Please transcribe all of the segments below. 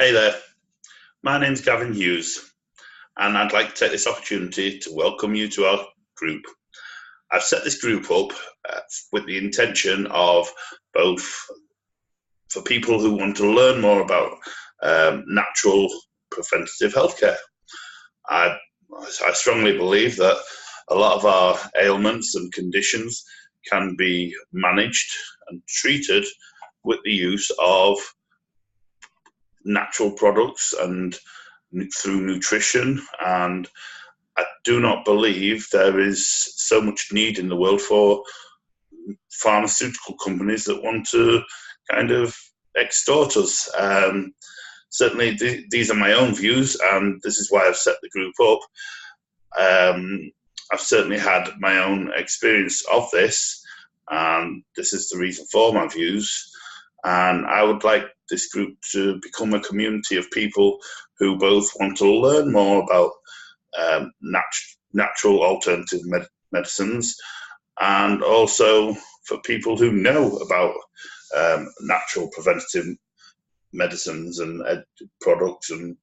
Hey there, my name's Gavin Hughes, and I'd like to take this opportunity to welcome you to our group. I've set this group up with the intention of both for people who want to learn more about natural preventative healthcare. I strongly believe that a lot of our ailments and conditions can be managed and treated with the use of natural products and through nutrition, and I do not believe there is so much need in the world for pharmaceutical companies that want to kind of extort us. Certainly, these are my own views, and this is why I've set the group up. I've certainly had my own experience of this, and this is the reason for my views. And I would like this group to become a community of people who both want to learn more about natural alternative medicines, and also for people who know about natural preventative medicines and products. And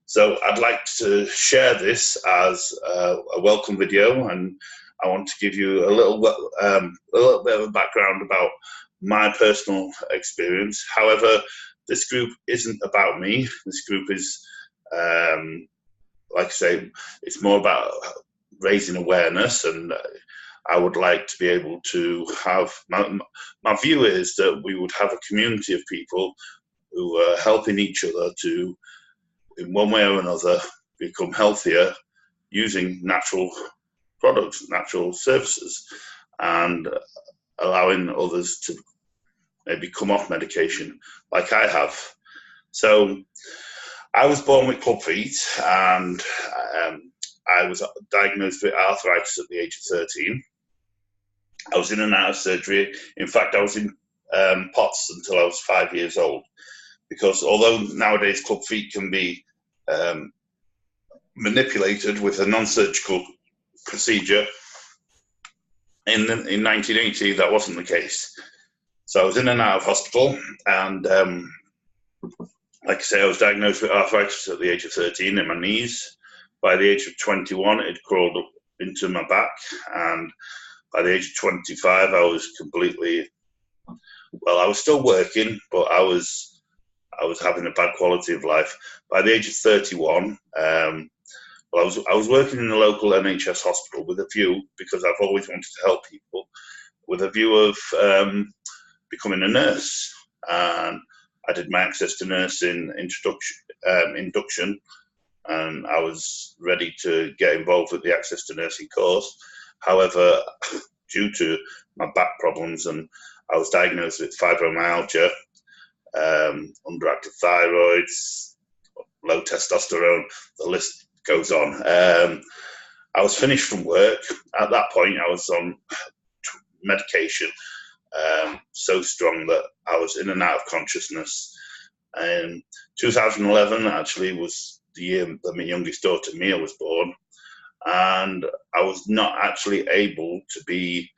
so I'd like to share this as a welcome video, and I want to give you a little bit of a background about my personal experience. However, this group isn't about me. This group is, like I say, it's more about raising awareness, and I would like to be able to have, my view is that we would have a community of people who are helping each other to, in one way or another, become healthier using natural products, natural services, and allowing others to maybe come off medication like I have. So I was born with club feet, and I was diagnosed with arthritis at the age of 13. I was in and out of surgery. In fact, I was in POTS until I was 5 years old, because although nowadays club feet can be manipulated with a non-surgical procedure, in 1980 that wasn't the case. So I was in and out of hospital, and like I say, I was diagnosed with arthritis at the age of 13 in my knees. By the age of 21, it had crawled up into my back, and by the age of 25, I was completely, well, I was still working, but I was having a bad quality of life. By the age of 31, well, I was working in the local NHS hospital with a view, because I've always wanted to help people, with a view of becoming a nurse. And I did my access to nursing induction, and I was ready to get involved with the access to nursing course. However, due to my back problems, and I was diagnosed with fibromyalgia, underactive thyroids, low testosterone, the list goes on. I was finished from work. At that point, I was on medication, so strong that I was in and out of consciousness. 2011 actually was the year that my youngest daughter Mia was born, and I was not actually able to be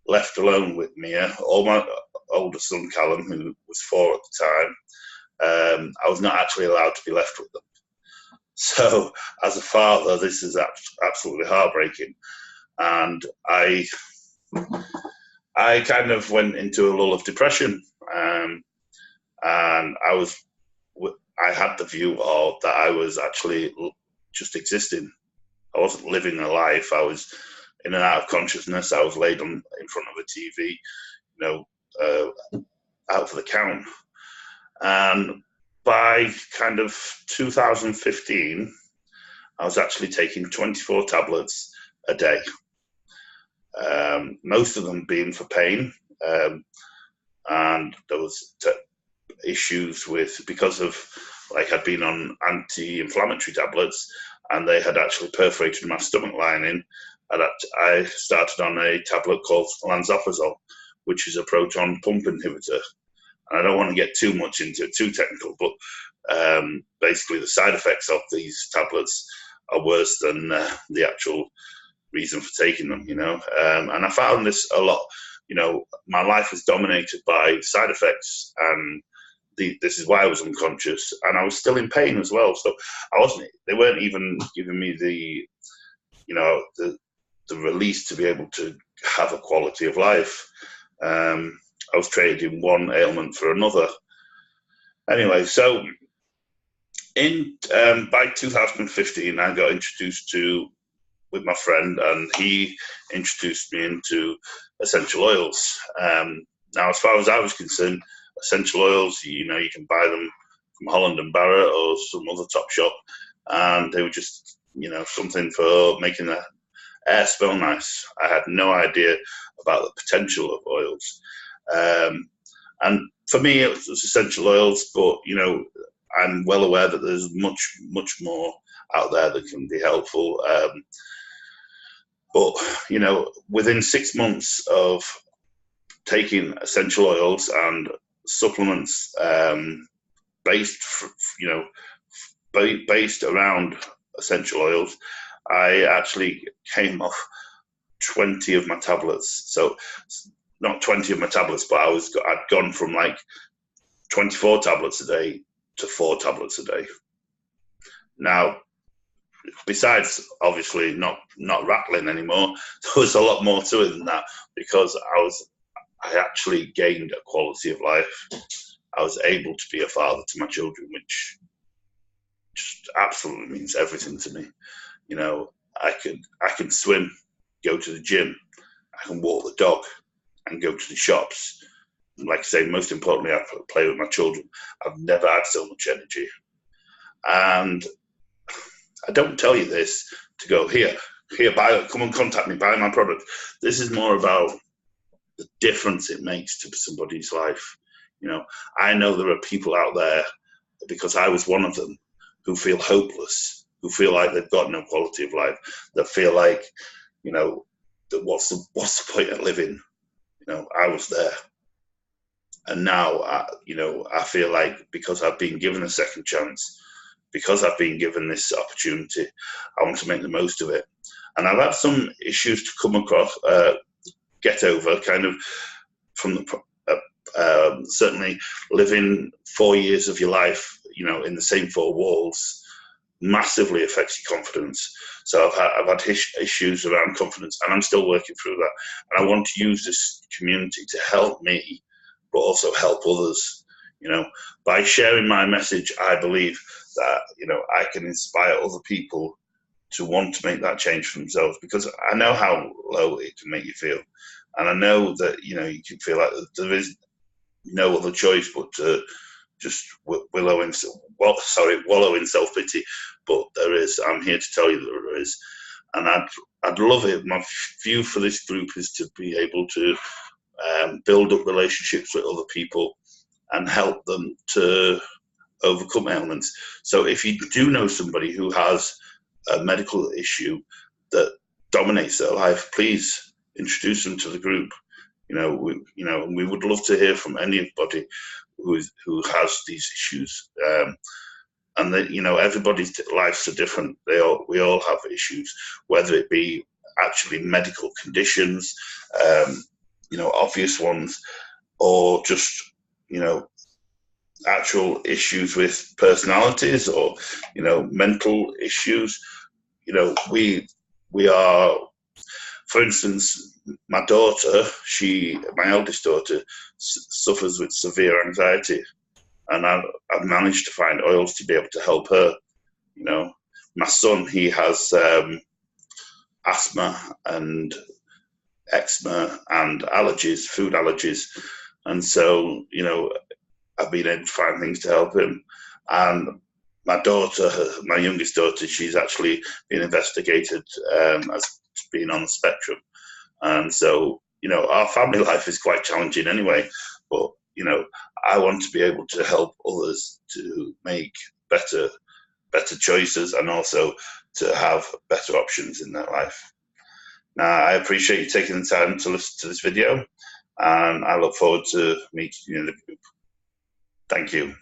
left alone with Mia or my older son Callum, who was 4 at the time. I was not actually allowed to be left with them. So as a father, this is absolutely heartbreaking, and I kind of went into a lull of depression, and I had the view of that I was actually just existing. I wasn't living a life. I was in and out of consciousness. I was laid in front of a TV, out for the count. And by kind of 2015, I was actually taking 24 tablets a day. Most of them being for pain, and there was issues with, because of, like, I'd been on anti-inflammatory tablets, and they had actually perforated my stomach lining. I started on a tablet called lansoprazole, which is a proton pump inhibitor. And I don't want to get too much into it, too technical, but basically the side effects of these tablets are worse than the actual reason for taking them, and I found this a lot. My life was dominated by side effects, and this is why I was unconscious, and I was still in pain as well. So they weren't even giving me the release to be able to have a quality of life. I was trading one ailment for another. Anyway, so by 2015, I got introduced with my friend, and he introduced me into essential oils. Now, as far as I was concerned, essential oils, you can buy them from Holland and Barrett or some other top shop, and they were just, something for making the air smell nice. I had no idea about the potential of oils. And for me, it was essential oils, but, I'm well aware that there's much, much more out there that can be helpful. But, within 6 months of taking essential oils and supplements based around essential oils, I actually came off 20 of my tablets. So not 20 of my tablets, but I'd gone from like 24 tablets a day to 4 tablets a day. Now, besides obviously not rattling anymore, there was a lot more to it than that, because I actually gained a quality of life. I was able to be a father to my children, which just absolutely means everything to me. I can swim, go to the gym, I can walk the dog, and go to the shops. And like I say, most importantly, I play with my children. I've never had so much energy. And I don't tell you this to go, here, come and contact me, buy my product. This is more about the difference it makes to somebody's life. I know there are people out there, because I was one of them, who feel hopeless, who feel like they've got no quality of life, that feel like, that what's the point of living? I was there. And now, I feel like, because I've been given a second chance, because I've been given this opportunity, I want to make the most of it. And I've had some issues to come across, get over, kind of from the, certainly living 4 years of your life, in the same 4 walls, massively affects your confidence. So I've had issues around confidence, and I'm still working through that. And I want to use this community to help me, but also help others. By sharing my message, I believe that, I can inspire other people to want to make that change for themselves, because I know how low it can make you feel. And I know that, you can feel like there is no other choice but to just wallow in self-pity. But there is. I'm here to tell you that there is. And I'd love it. My view for this group is to be able to build up relationships with other people and help them to overcome ailments. So if you do know somebody who has a medical issue that dominates their life, please introduce them to the group. We would love to hear from anybody who has these issues. And that, everybody's lives are different. We all have issues, whether it be actually medical conditions, obvious ones, or just, actual issues with personalities, or, mental issues. We are, for instance, my daughter, my eldest daughter, suffers with severe anxiety, and I've managed to find oils to be able to help her. My son, he has asthma and eczema and allergies, food allergies, and so I've been able to find things to help him. And my daughter, my youngest daughter, she's actually been investigated as being on the spectrum. And so, our family life is quite challenging anyway, but, I want to be able to help others to make better choices, and also to have better options in their life. Now, I appreciate you taking the time to listen to this video, and I look forward to meeting you in the group. Thank you.